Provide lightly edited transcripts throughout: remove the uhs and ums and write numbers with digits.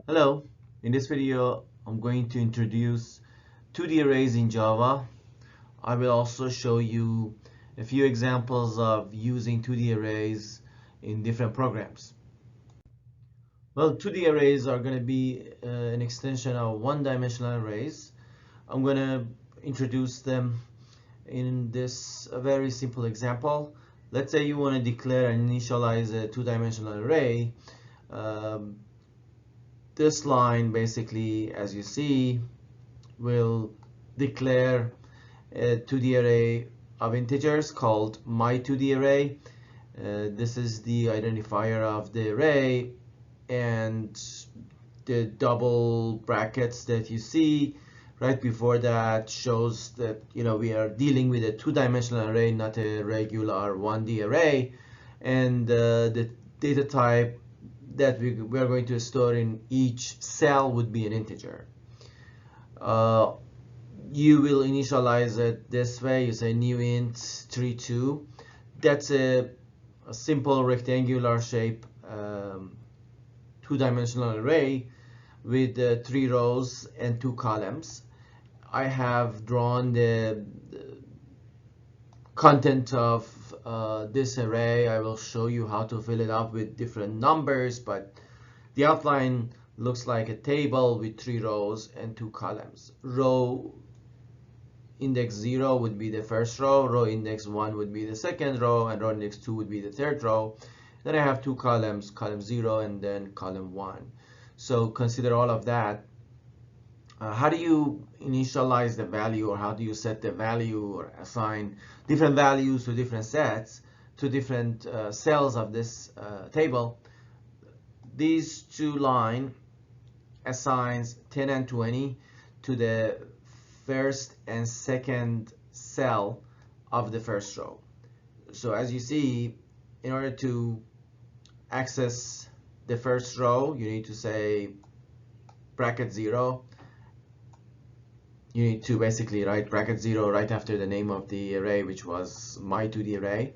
Hello, in this video I'm going to introduce 2D arrays in Java. I will also show you a few examples of using 2D arrays in different programs. Well, 2D arrays are going to be an extension of one-dimensional arrays. I'm going to introduce them in this very simple example. Let's say you want to declare and initialize a two-dimensional array. Um, this line basically, as you see, will declare a 2D array of integers called my 2D array. This is the identifier of the array, and the double brackets that you see right before that shows that we are dealing with a two-dimensional array, not a regular 1D array, and the data type that we are going to store in each cell would be an integer. Uh, you will initialize it this way. You say new int 32. That's a simple rectangular shape two-dimensional array with 3 rows and 2 columns. I have drawn the content of this array. I will show you how to fill it up with different numbers, but the outline looks like a table with 3 rows and 2 columns. Row index 0 would be the first row index 1 would be the second row, and row index 2 would be the third row. Then I have 2 columns, column 0 and then column 1. So consider all of that. How do you initialize the value, or how do you set the value or assign different values to different sets, to different cells of this table? These two line assigns 10 and 20 to the first and second cell of the first row. So as you see, in order to access the first row, you need to say bracket 0. You need to basically write bracket 0 right after the name of the array, which was my 2D array.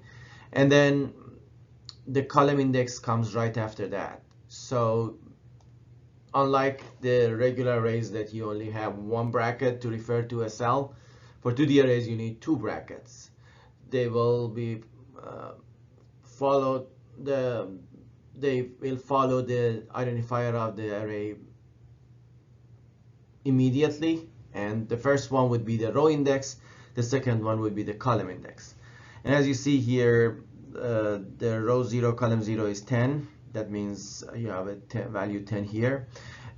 And then the column index comes right after that. So unlike the regular arrays that you only have one bracket to refer to a cell, for 2D arrays you need 2 brackets. They will be followed they will follow the identifier of the array immediately, and the first one would be the row index, the second one would be the column index. And as you see here, the row 0 column 0 is 10. That means you have a value 10 here,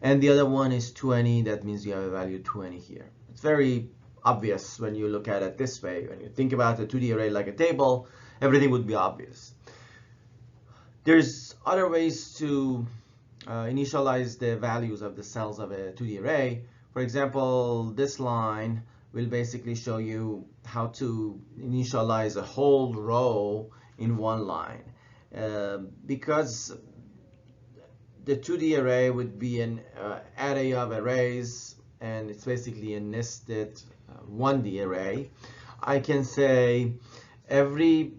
and the other one is 20. That means you have a value 20 here. It's very obvious when you look at it this way. When you think about a 2D array like a table, everything would be obvious. There's other ways to initialize the values of the cells of a 2D array. For example, this line will basically show you how to initialize a whole row in one line. Because the 2D array would be an array of arrays, and it's basically a nested 1D array, I can say every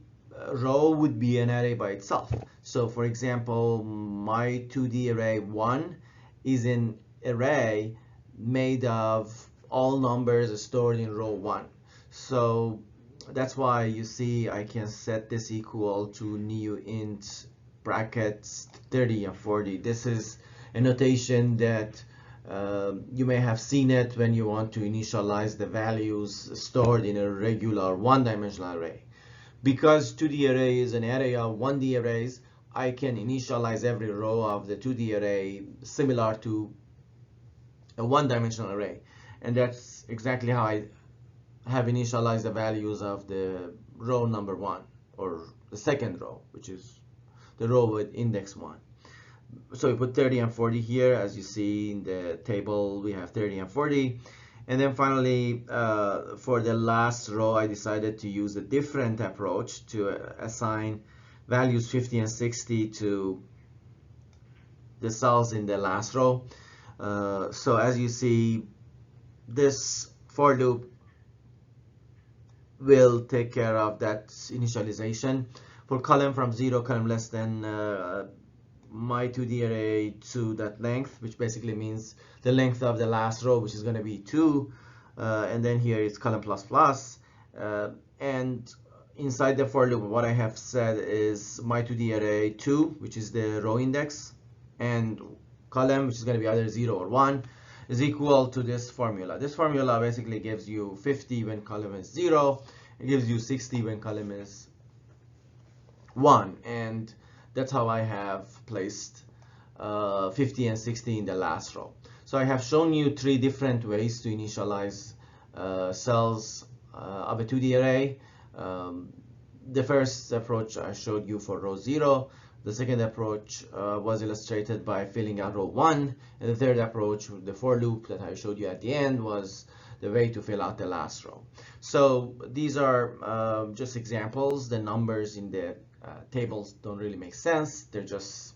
row would be an array by itself. So for example, my 2D array 1 is an array made of all numbers stored in row 1. So that's why you see I can set this equal to new int brackets 30 and 40. This is a notation that you may have seen it when you want to initialize the values stored in a regular one-dimensional array. Because 2D array is an array of 1D arrays, I can initialize every row of the 2D array similar to a one-dimensional array. And that's exactly how I have initialized the values of the row number 1, or the second row, which is the row with index 1. So we put 30 and 40 here. As you see in the table, we have 30 and 40. And then finally, for the last row, I decided to use a different approach to assign values 50 and 60 to the cells in the last row. So as you see, this for loop will take care of that initialization. For column from 0, column less than my 2D array to that length, which basically means the length of the last row, which is going to be 2. And then here it's column plus plus. And inside the for loop, what I have said is my 2D array 2, which is the row index, and column, which is going to be either 0 or 1, is equal to this formula. This formula basically gives you 50 when column is 0. It gives you 60 when column is 1. And that's how I have placed 50 and 60 in the last row. So I have shown you 3 different ways to initialize cells of a 2D array. The first approach I showed you for row 0. The second approach was illustrated by filling out row 1. And the third approach, the for loop that I showed you at the end, was the way to fill out the last row. So these are just examples. The numbers in the tables don't really make sense. They're just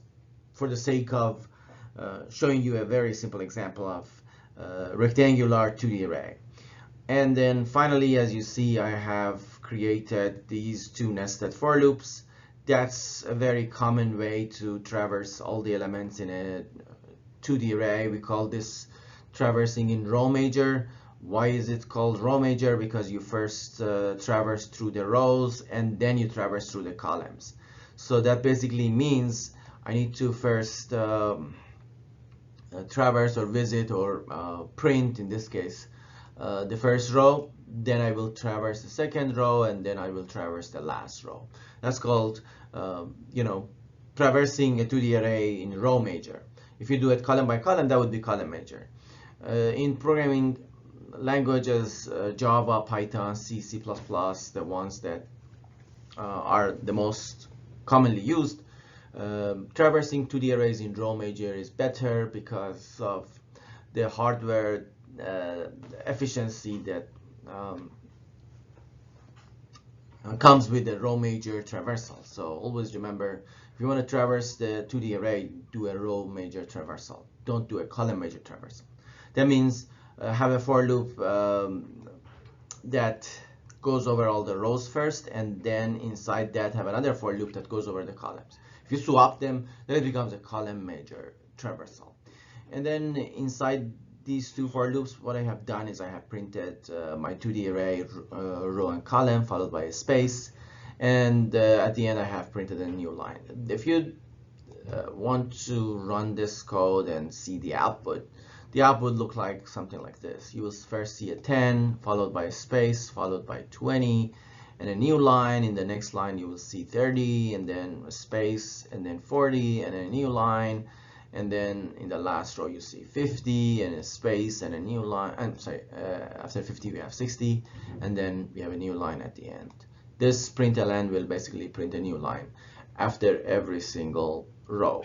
for the sake of showing you a very simple example of rectangular 2D array. And then finally, as you see, I have created these 2 nested for loops. That's a very common way to traverse all the elements in a 2D array. We call this traversing in row major. Why is it called row major? Because you first traverse through the rows and then you traverse through the columns. So that basically means I need to first traverse or visit or print, in this case, the first row, then I will traverse the second row, and then I will traverse the last row. That's called, traversing a 2D array in row major. If you do it column by column, that would be column major. In programming languages, Java, Python, C, C++, the ones that are the most commonly used, traversing 2D arrays in row major is better because of the hardware efficiency that comes with the row major traversal. So always remember, if you want to traverse the 2D array, do a row major traversal. Don't do a column major traversal. That means have a for loop that goes over all the rows first, and then inside that have another for loop that goes over the columns. If you swap them, then it becomes a column major traversal. And then inside these 2 for loops, what I have done is I have printed my 2D array row and column followed by a space, and at the end I have printed a new line. If you want to run this code and see the output would look like something like this. You will first see a 10 followed by a space followed by 20 and a new line. In the next line you will see 30 and then a space and then 40 and a new line. And then in the last row you see 50 and a space and a new line. I'm sorry, after 50 we have 60 and then we have a new line at the end. This println will basically print a new line after every single row.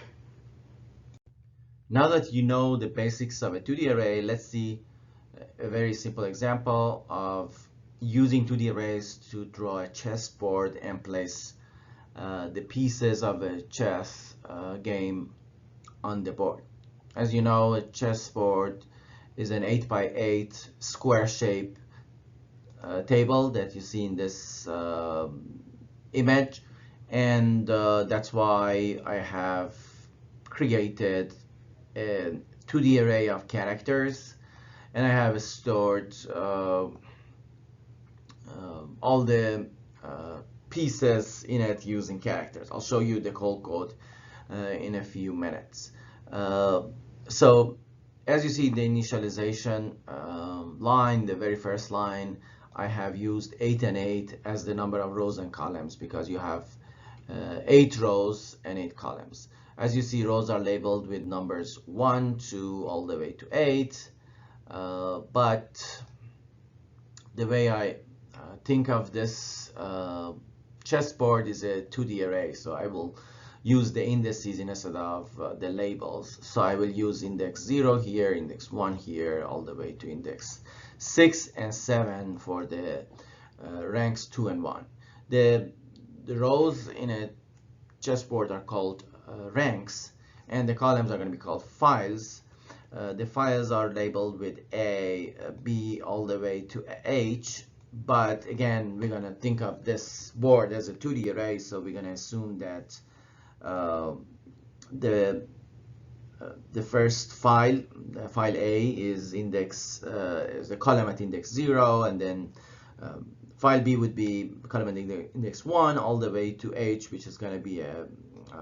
Now that you know the basics of a 2D array, let's see a very simple example of using 2D arrays to draw a chessboard and place the pieces of a chess game on the board. As you know, a chessboard is an 8x8 square shape table that you see in this image, and that's why I have created a 2D array of characters, and I have stored all the pieces in it using characters. I'll show you the whole code in a few minutes. So as you see, the initialization line, the very first line, I have used 8 and 8 as the number of rows and columns because you have 8 rows and 8 columns. As you see, rows are labeled with numbers 1 to all the way to 8, but the way I think of this chessboard is a 2D array, so I will use the indices instead of the labels. So I will use index 0 here, index 1 here, all the way to index 6 and 7 for the ranks 2 and 1. The rows in a chessboard are called ranks, and the columns are going to be called files. The files are labeled with A, B, all the way to H, but again, we're going to think of this board as a 2D array, so we're going to assume that the first file, file A, is is the column at index 0, and then file B would be column at index 1 all the way to H, which is going to be a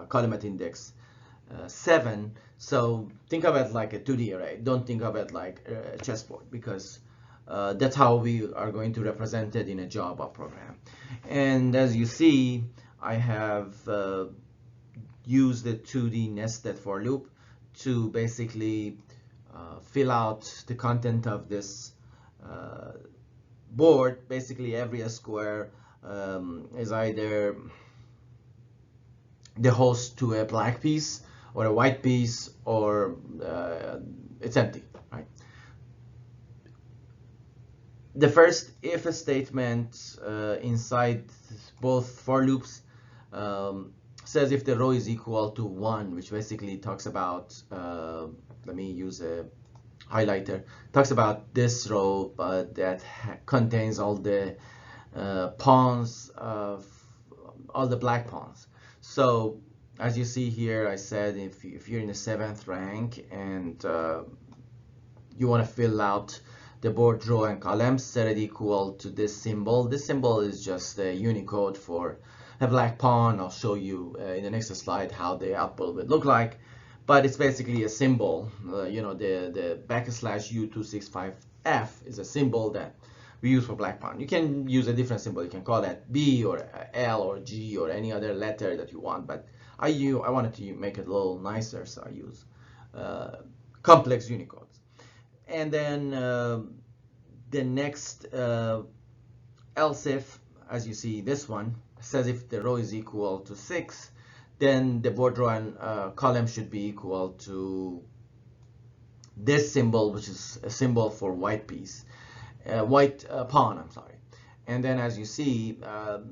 column at index 7. So think of it like a 2D array. Don't think of it like a chessboard, because that's how we are going to represent it in a Java program. And as you see, I have used the 2D nested for loop to basically fill out the content of this board. Basically, every square is either the host to a black piece or a white piece, or it's empty, right? The first if statement inside both for loops says if the row is equal to 1, which basically talks about, let me use a highlighter, talks about this row that contains all the pawns of all the black pawns. So as you see here, I said if you're in the 7th rank and you want to fill out the board row and columns, set it equal to this symbol. This symbol is just a Unicode for a black pawn. I'll show you in the next slide how the output would look like, but it's basically a symbol. You know, the \U265F is a symbol that we use for black pawn. You can use a different symbol. You can call that B or L or G or any other letter that you want, but I wanted to make it a little nicer, so I use complex Unicodes. And then the next else if, as you see, this one says if the row is equal to 6, then the board row and column should be equal to this symbol, which is a symbol for white piece, white pawn, I'm sorry. And then as you see,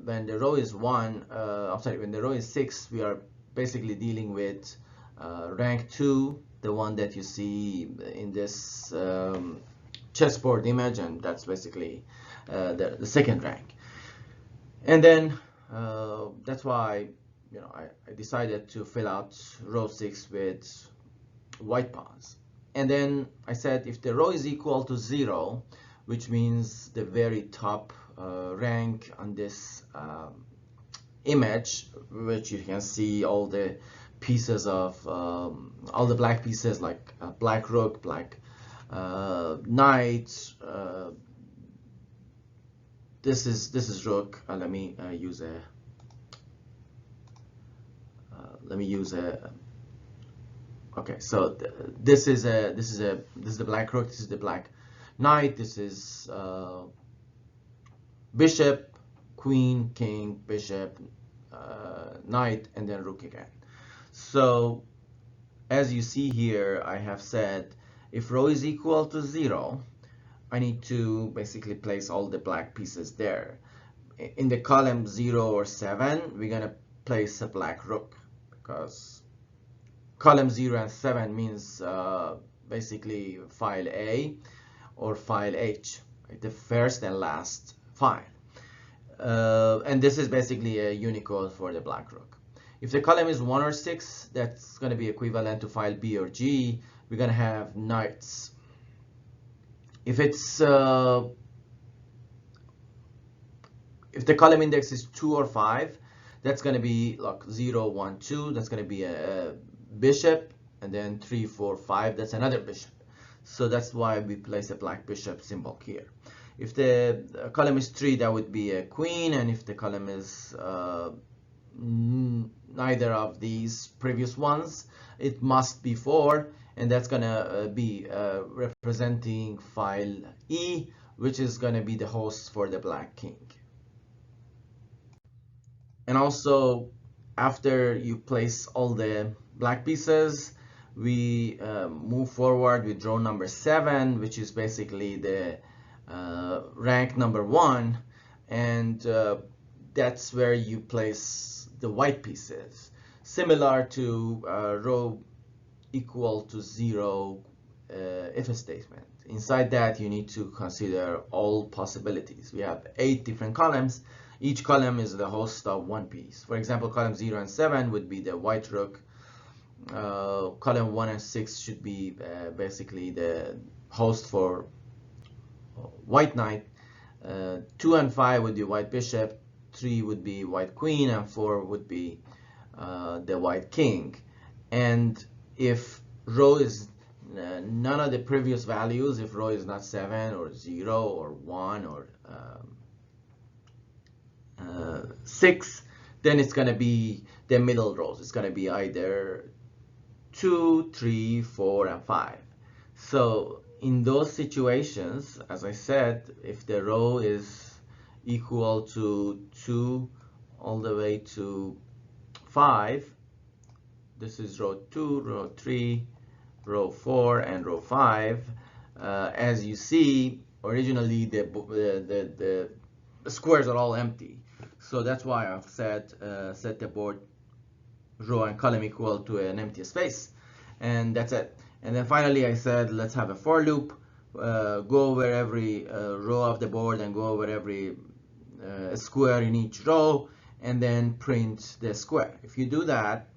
when the row is when the row is 6, we are basically dealing with rank 2, the one that you see in this chessboard image, and that's basically the 2nd rank. And then that's why, you know, I decided to fill out row 6 with white pawns. And then I said if the row is equal to 0, which means the very top rank on this image, which you can see all the pieces of all the black pieces, like black rook, black knight. This is rook. Let me use a okay, so this is the black rook, this is the black knight, this is bishop, queen, king, bishop, knight, and then rook again. So as you see here, I have said if row is equal to 0, I need to basically place all the black pieces there. In the column 0 or 7, we're gonna place a black rook, because column 0 and 7 means basically file A or file H, right? The first and last file. And this is basically a Unicode for the black rook. If the column is 1 or 6, that's going to be equivalent to file B or G. We're going to have knights. If it's if the column index is 2 or 5, that's going to be like 0, 1, 2. That's going to be a bishop, and then 3, 4, 5. That's another bishop. So that's why we place a black bishop symbol here. If the column is 3, that would be a queen, and if the column is neither of these previous ones, it must be 4, and that's gonna be representing file E, which is gonna be the host for the black king. And also, after you place all the black pieces, we move forward with row number 7, which is basically the rank number 1, and that's where you place the white pieces, similar to row equal to 0 if statement. Inside that, you need to consider all possibilities. We have 8 different columns. Each column is the host of one piece. For example, column 0 and 7 would be the white rook, column 1 and 6 should be basically the host for white knight. 2 and 5 would be white bishop, 3 would be white queen, and 4 would be the white king. And if row is none of the previous values, if row is not 7 or 0 or 1 or 6, then it's going to be the middle rows. It's going to be either 2, 3, 4, and 5. So in those situations, as I said, if the row is equal to 2 all the way to 5, this is row 2, row 3, row 4, and row 5. As you see, originally the squares are all empty. So that's why I've set the board row and column equal to an empty space. And that's it. And then finally I said, let's have a for loop, go over every row of the board and go over every square in each row, and then print the square. If you do that,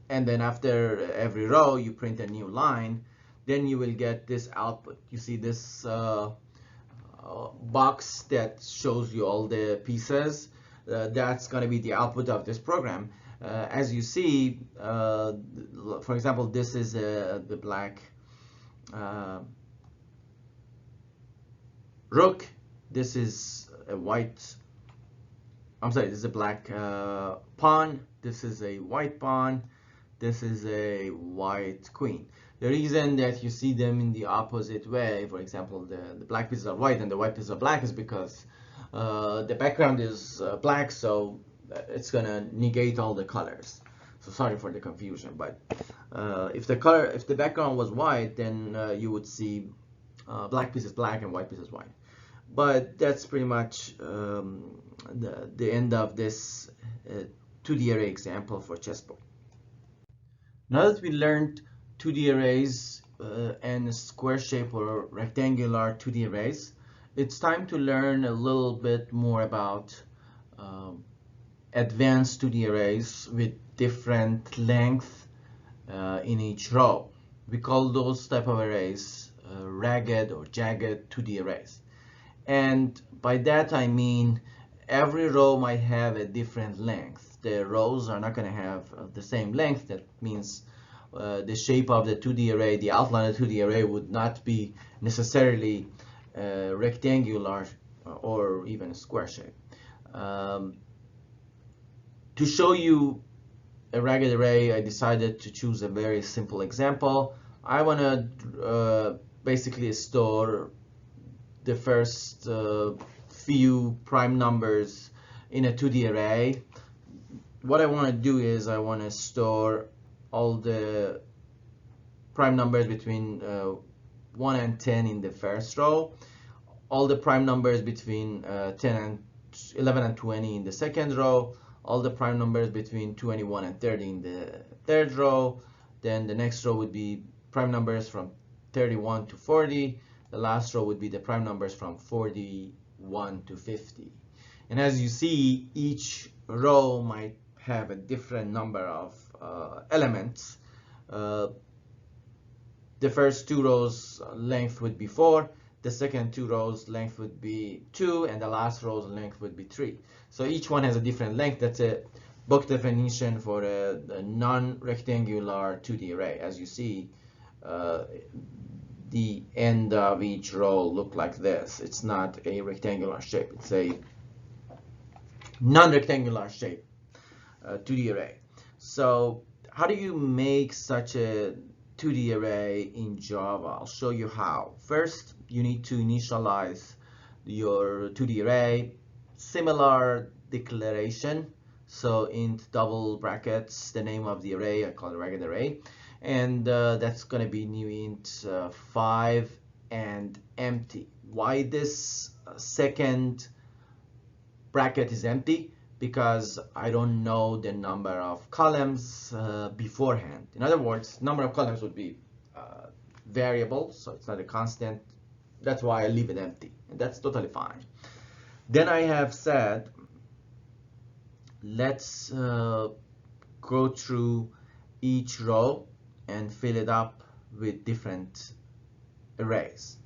and then after every row you print a new line, then you will get this output. You see this box that shows you all the pieces. That's going to be the output of this program. As you see, for example, this is the black rook. This is a white, I'm sorry, this is a black pawn. This is a white pawn. This is a white queen. The reason that you see them in the opposite way, for example, the black pieces are white and the white pieces are black, is because the background is black, so it's gonna negate all the colors. So sorry for the confusion, but if the background was white, then you would see black pieces black and white pieces white. But that's pretty much the end of this 2D array example for chessboard. Now that we learned 2D arrays and square shape or rectangular 2D arrays, it's time to learn a little bit more about advanced 2D arrays with different length in each row. We call those type of arrays ragged or jagged 2D arrays. And by that I mean every row might have a different length. The rows are not going to have the same length. That means the shape of the 2D array, the outline of the 2D array would not be necessarily rectangular or even a square shape. To show you a ragged array, I decided to choose a very simple example. I want to basically store the first few prime numbers in a 2D array. What I want to do is I want to store all the prime numbers between 1 and 10 in the first row, all the prime numbers between 11 and 20 in the second row, all the prime numbers between 21 and 30 in the third row. Then the next row would be prime numbers from 31 to 40. The last row would be the prime numbers from 41 to 50. And as you see, each row might have a different number of elements. The first two rows length would be 4, the second two rows length would be 2, and the last row's length would be 3. So each one has a different length. That's a book definition for a non-rectangular 2D array. As you see, the end of each row look like this. It's not a rectangular shape, it's a non-rectangular shape 2D array. So how do you make such a 2D array in Java? I'll show you how. First, you need to initialize your 2D array. Similar declaration. So int double brackets, the name of the array, I call it ragged array. And that's going to be new int 5 and empty. Why this second bracket is empty? Because I don't know the number of columns beforehand. In other words, number of columns would be variable, so it's not a constant. That's why I leave it empty, and that's totally fine. Then I have said, let's go through each row and fill it up with different arrays.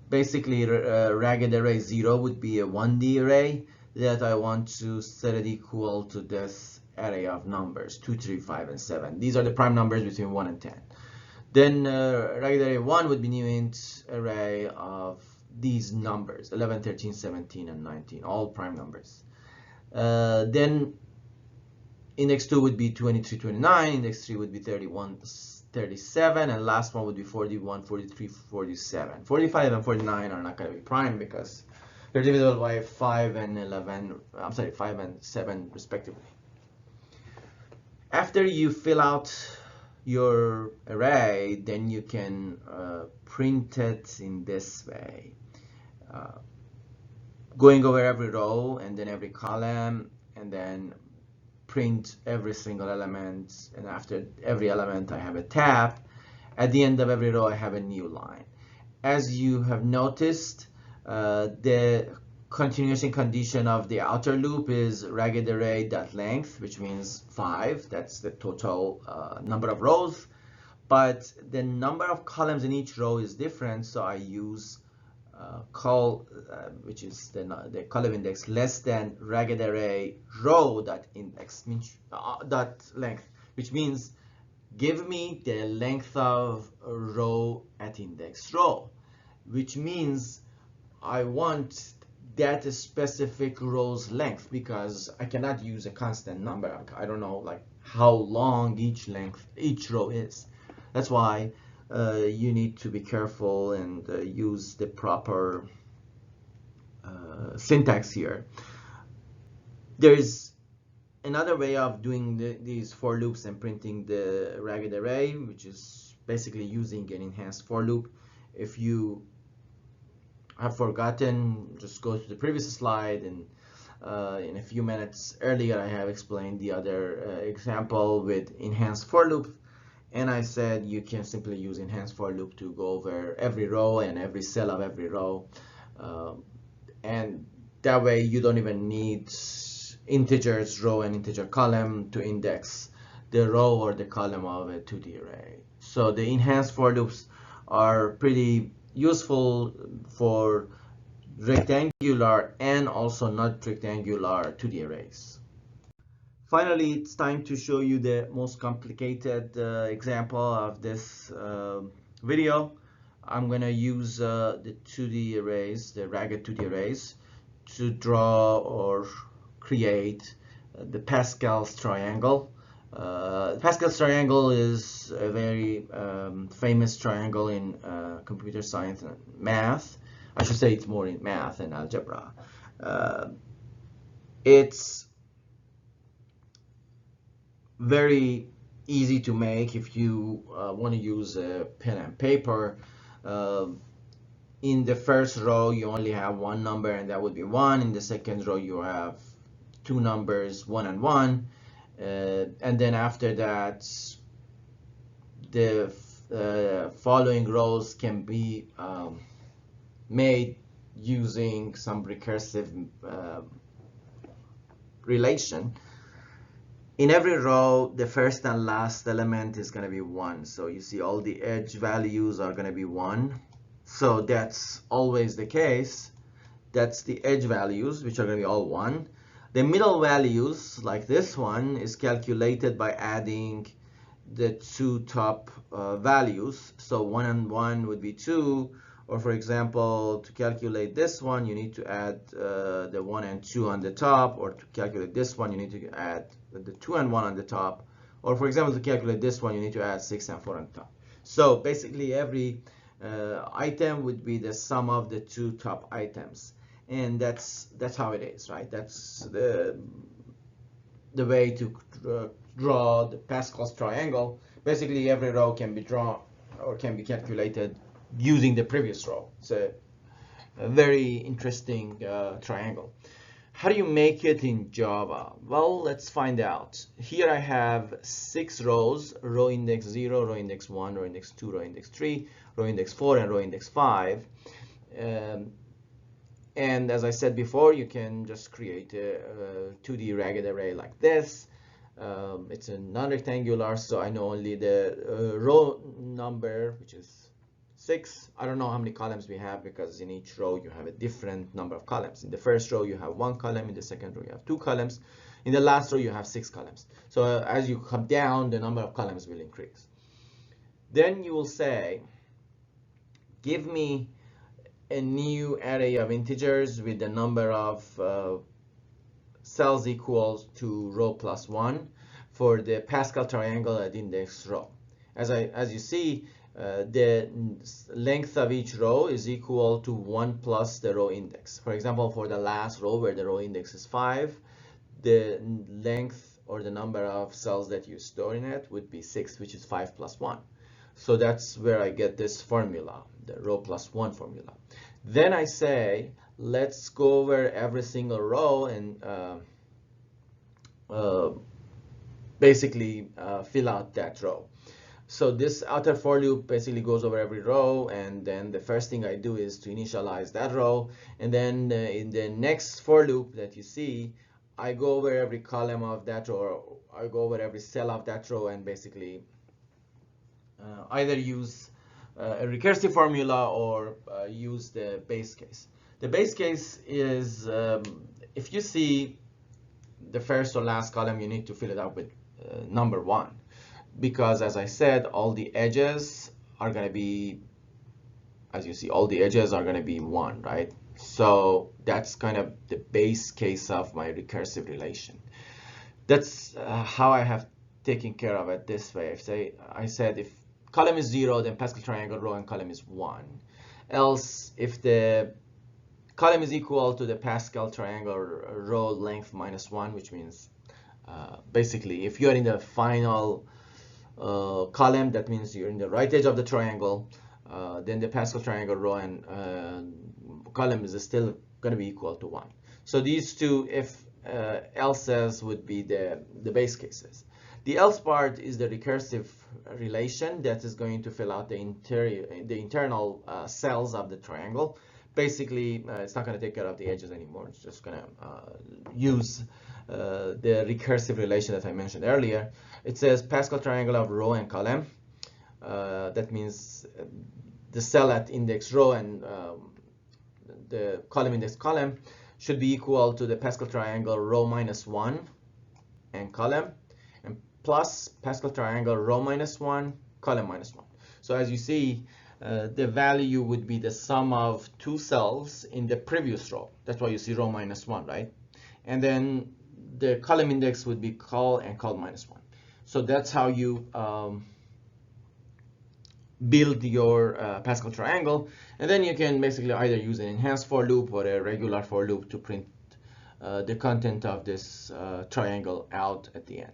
Basically, ragged array 0 would be a 1D array that I want to set it equal to this array of numbers 2, 3, 5, and 7. These are the prime numbers between 1 and 10. Then ragged array 1 would be new int array of these numbers 11, 13, 17, and 19, all prime numbers. Then index 2 would be 23, 29, index 3 would be 31, 37, and last one would be 41, 43, 47. 45 and 49 are not going to be prime because they're divisible by 5 and 11, I'm sorry, 5 and 7 respectively. After you fill out your array, then you can print it in this way. Going over every row and then every column, and then print every single element, and after every element I have a tab. At the end of every row I have a new line. As you have noticed, the continuation condition of the outer loop is ragged array dot length, which means 5. That's the total number of rows, but the number of columns in each row is different, so I use call, which is the column index less than ragged array row dot index dot length, which means give me the length of a row at index row, which means I want that specific row's length because I cannot use a constant number. I don't know like how long each row is. That's why you need to be careful and use the proper syntax here. There's another way of doing these for loops and printing the ragged array, which is basically using an enhanced for loop. If you have forgotten, just go to the previous slide, and in a few minutes earlier I have explained the other example with enhanced for loop. And I said you can simply use enhanced for loop to go over every row and every cell of every row. And that way you don't even need integers row and integer column to index the row or the column of a 2D array. So the enhanced for loops are pretty useful for rectangular and also not rectangular 2D arrays. Finally, it's time to show you the most complicated example of this video. I'm going to use the 2D arrays, the ragged 2D arrays, to draw or create the Pascal's triangle. Pascal's triangle is a very famous triangle in computer science and math. I should say it's more in math and algebra. It's very easy to make if you want to use a pen and paper. In the first row you only have one number, and that would be 1. In the second row you have two numbers, 1 and 1, and then after that the following rows can be made using some recursive relation. In every row, the first and last element is going to be 1. So you see all the edge values are going to be 1. So that's always the case. That's the edge values, which are going to be all 1. The middle values, like this one, is calculated by adding the two top values. So 1 and 1 would be 2. Or for example, to calculate this one, you need to add the 1 and 2 on the top. Or to calculate this one, you need to add the 2 and 1 on the top. Or for example, to calculate this one, you need to add 6 and 4 on the top. So basically, every item would be the sum of the two top items. And that's how it is, right? That's the way to draw the Pascal's triangle. Basically, every row can be drawn or can be calculated using the previous row. It's a very interesting triangle. How do you make it in Java? Well, let's find out. Here I have 6 rows: row index 0, row index 1, row index 2, row index 3, row index 4, and row index 5. And as I said before, you can just create a 2D ragged array like this. It's a non-rectangular, so I know only the row number, which is 6. I don't know how many columns we have because in each row you have a different number of columns. In the first row you have 1 column, in the second row you have 2 columns, in the last row you have 6 columns. So as you come down, the number of columns will increase. Then you will say, give me a new array of integers with the number of cells equals to row plus 1 for the Pascal triangle at index row. As you see, the length of each row is equal to 1 plus the row index. For example, for the last row where the row index is 5, the length or the number of cells that you store in it would be 6, which is 5 plus 1. So that's where I get this formula, the row plus 1 formula. Then I say, let's go over every single row and basically fill out that row. So this outer for loop basically goes over every row, and then the first thing I do is to initialize that row, and then in the next for loop that you see, I go over every column of that row, or I go over every cell of that row, and basically either use a recursive formula or use the base case. The base case is if you see the first or last column, you need to fill it up with number 1, because as I said, all the edges are going to be, as you see, all the edges are going to be 1, right? So that's kind of the base case of my recursive relation. That's how I have taken care of it this way. If I said if column is 0, then Pascal triangle row and column is 1. Else, if the column is equal to the Pascal triangle row length minus 1, which means basically if you're in the final column, that means you're in the right edge of the triangle, then the Pascal triangle row and column is still going to be equal to 1. So these two if else's would be the base cases. The else part is the recursive relation that is going to fill out the internal cells of the triangle. Basically, it's not going to take care of the edges anymore. It's just going to use the recursive relation that I mentioned earlier. It says Pascal triangle of row and column. That means the cell at index row and the column index column should be equal to the Pascal triangle row minus 1 and column, and plus Pascal triangle row minus 1, column minus 1. So as you see, the value would be the sum of 2 cells in the previous row. That's why you see row minus 1, right? And then the column index would be col and col minus 1. So that's how you build your Pascal triangle. And then you can basically either use an enhanced for loop or a regular for loop to print the content of this triangle out at the end.